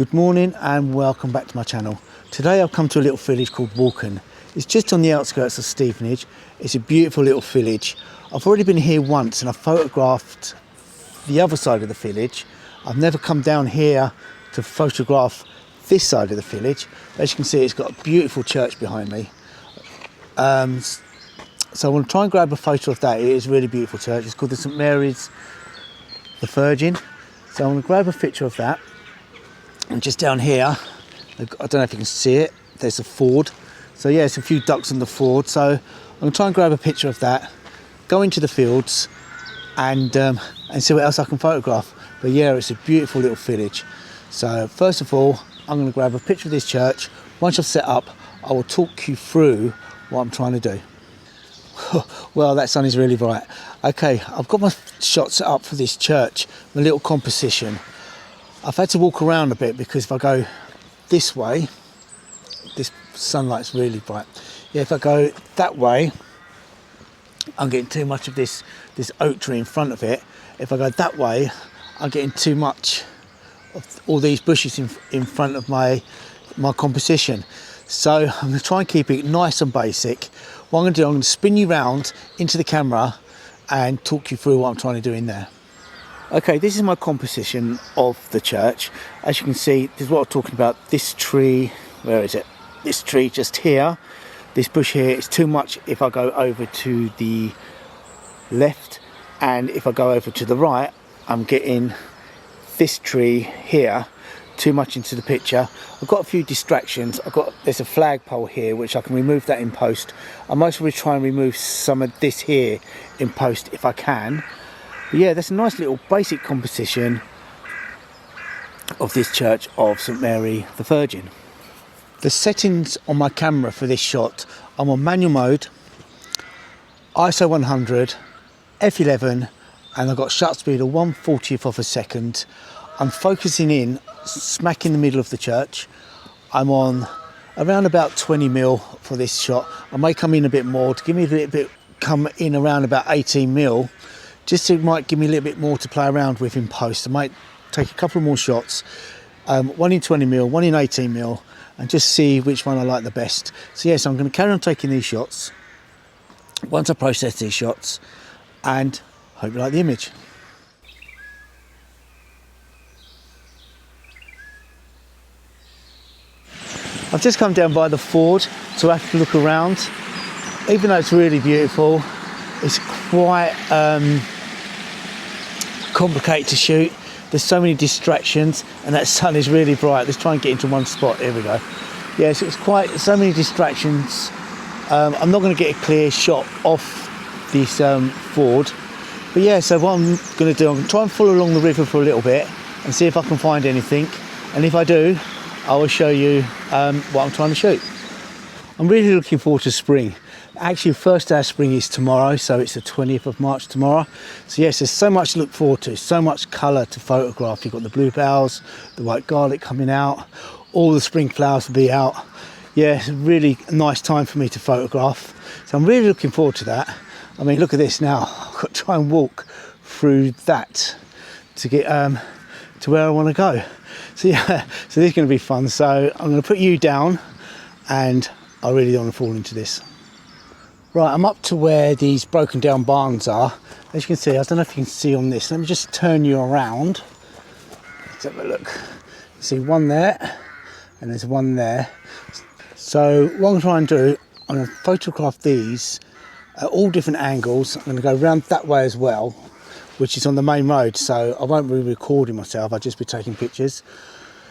Good morning and welcome back to my channel. Today I've come to a little village called Walken. It's just on the outskirts of Stevenage. It's a beautiful little village. I've already been here once and I've photographed the other side of the village. I've never come down here to photograph this side of the village. As you can see, it's got a beautiful church behind me. So I want to try and grab a photo of that. It is a really beautiful church. It's called the St Mary's the Virgin. So I'm going to grab a picture of that. And just down here, I don't know if you can see it, there's a ford. So yeah, it's a few ducks on the ford. So I'm going to try and grab a picture of that, go into the fields and see what else I can photograph. But yeah, it's a beautiful little village. So first of all, I'm going to grab a picture of this church. Once I've set up, I will talk you through what I'm trying to do. Well, that sun is really bright. Okay, I've got my shot set up for this church, my little composition. I've had to walk around a bit because if I go this way, this sunlight's really bright. Yeah, if I go that way, I'm getting too much of this oak tree in front of it. If I go that way, I'm getting too much of all these bushes in front of my composition. So I'm going to try and keep it nice and basic. What I'm going to do, I'm going to spin you round into the camera and talk you through what I'm trying to do in there. Okay, this is my composition of the church. As you can see, this is what I'm talking about. This tree, where is it? This tree just here. This bush here is too much if I go over to the left, and if I go over to the right, I'm getting this tree here too much into the picture. I've got a few distractions. There's a flagpole here which I can remove that in post. I might probably try and remove some of this here in post if I can. But yeah, that's a nice little basic composition of this church of St Mary the Virgin. The settings on my camera for this shot, I'm on manual mode, ISO 100, f11, and I've got shutter speed of 1/40th of a second. I'm focusing in smack in the middle of the church. I'm on around about 20mm for this shot. I may come in a bit more to give me a little bit, come in around about 18mm. Just so it might give me a little bit more to play around with in post. I might take a couple more shots, one in 20mm, one in 18mm, and just see which one I like the best. So yes, I'm going to carry on taking these shots once I process these shots, and hope you like the image. I've just come down by the ford to have to look around. Even though it's really beautiful, it's quite complicated to shoot. There's so many distractions and that sun is really bright. Let's try and get into one spot. Here we go. Yes, it's quite so many distractions. I'm not going to get a clear shot off this ford. But yeah, so what I'm going to do, I'm going to try and follow along the river for a little bit and see if I can find anything. And if I do, I will show you what I'm trying to shoot. I'm really looking forward to spring. Actually, first day of spring is tomorrow, so it's the 20th of March tomorrow. So yes, there's so much to look forward to, so much colour to photograph. You've got the bluebells, the white garlic coming out, all the spring flowers will be out. Yeah, it's a really nice time for me to photograph. So I'm really looking forward to that. I mean, look at this now. I've got to try and walk through that to get to where I want to go. So yeah, so this is going to be fun. So I'm going to put you down and I really don't want to fall into this. Right, I'm up to where these broken down barns are. As you can see, I don't know if you can see on this. Let me just turn you around. Let's have a look. You see one there, and there's one there. So what I'm trying to do, I'm going to photograph these at all different angles. I'm going to go around that way as well, which is on the main road. So I won't be recording myself, I'll just be taking pictures.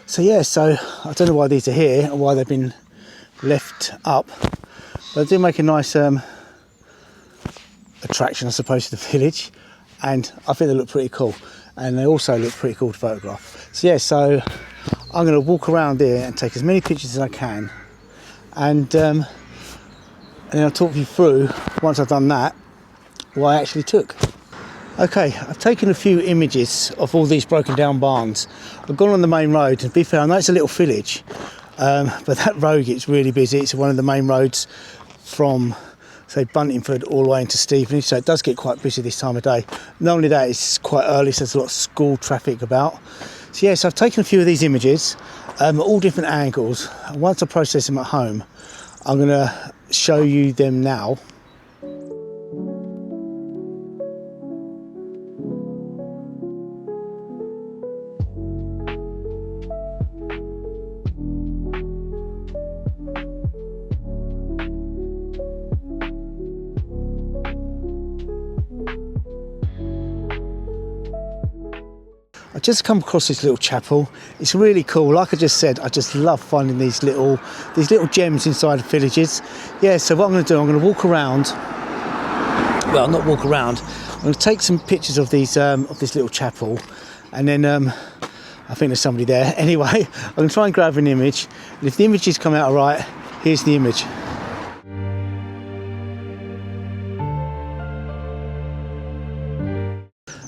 So yeah, so I don't know why these are here or why they've been left up. But they do make a nice attraction, I suppose, to the village, and I think they look pretty cool, and they also look pretty cool to photograph. So yeah, so I'm going to walk around here and take as many pictures as I can, and then I'll talk you through, once I've done that, what I actually took. Okay, I've taken a few images of all these broken down barns. I've gone on the main road, and to be fair, I know it's a little village, but that road gets really busy. It's one of the main roads from, say, Buntingford all the way into Stevenage, so it does get quite busy this time of day. Not only that, it's quite early, so there's a lot of school traffic about. So yes, I've taken a few of these images, all different angles. Once I process them at home, I'm going to show you them now. I just come across this little chapel. It's really cool. Like I just said, I just love finding these little gems inside of villages. Yeah, so what I'm going to do, I'm going to walk around. Well, not walk around. I'm going to take some pictures of these of this little chapel, and then I think there's somebody there. Anyway, I'm going to try and grab an image, and if the images come out all right, here's the image.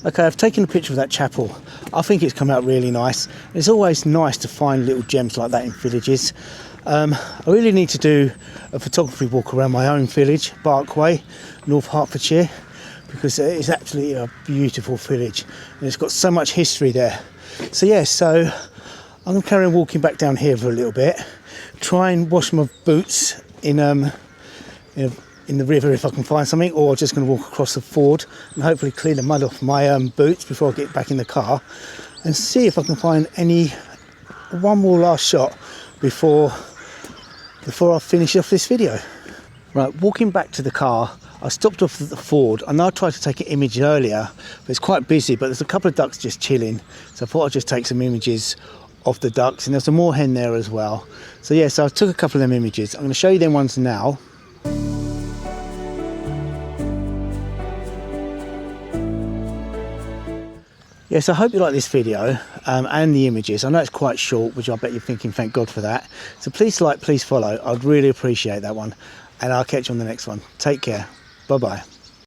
Okay, I've taken a picture of that chapel. I think it's come out really nice. It's always nice to find little gems like that in villages. I really need to do a photography walk around my own village, Barkway, North Hertfordshire, because it's absolutely a beautiful village and it's got so much history there. So yeah, so I'm going to carry on walking back down here for a little bit, try and wash my boots in the river if I can find something, or just going to walk across the ford and hopefully clean the mud off my boots before I get back in the car, and see if I can find one more last shot before I finish off this video. Right, walking back to the car, I stopped off at the ford. I know I tried to take an image earlier, but it's quite busy, but there's a couple of ducks just chilling, so I thought I'd just take some images of the ducks, and there's a moorhen there as well. So yeah, so I took a couple of them images. I'm going to show you them ones now. Yes, I hope you like this video and the images. I know it's quite short, which I bet you're thinking, thank God for that. So please like, please follow. I'd really appreciate that one. And I'll catch you on the next one. Take care. Bye-bye.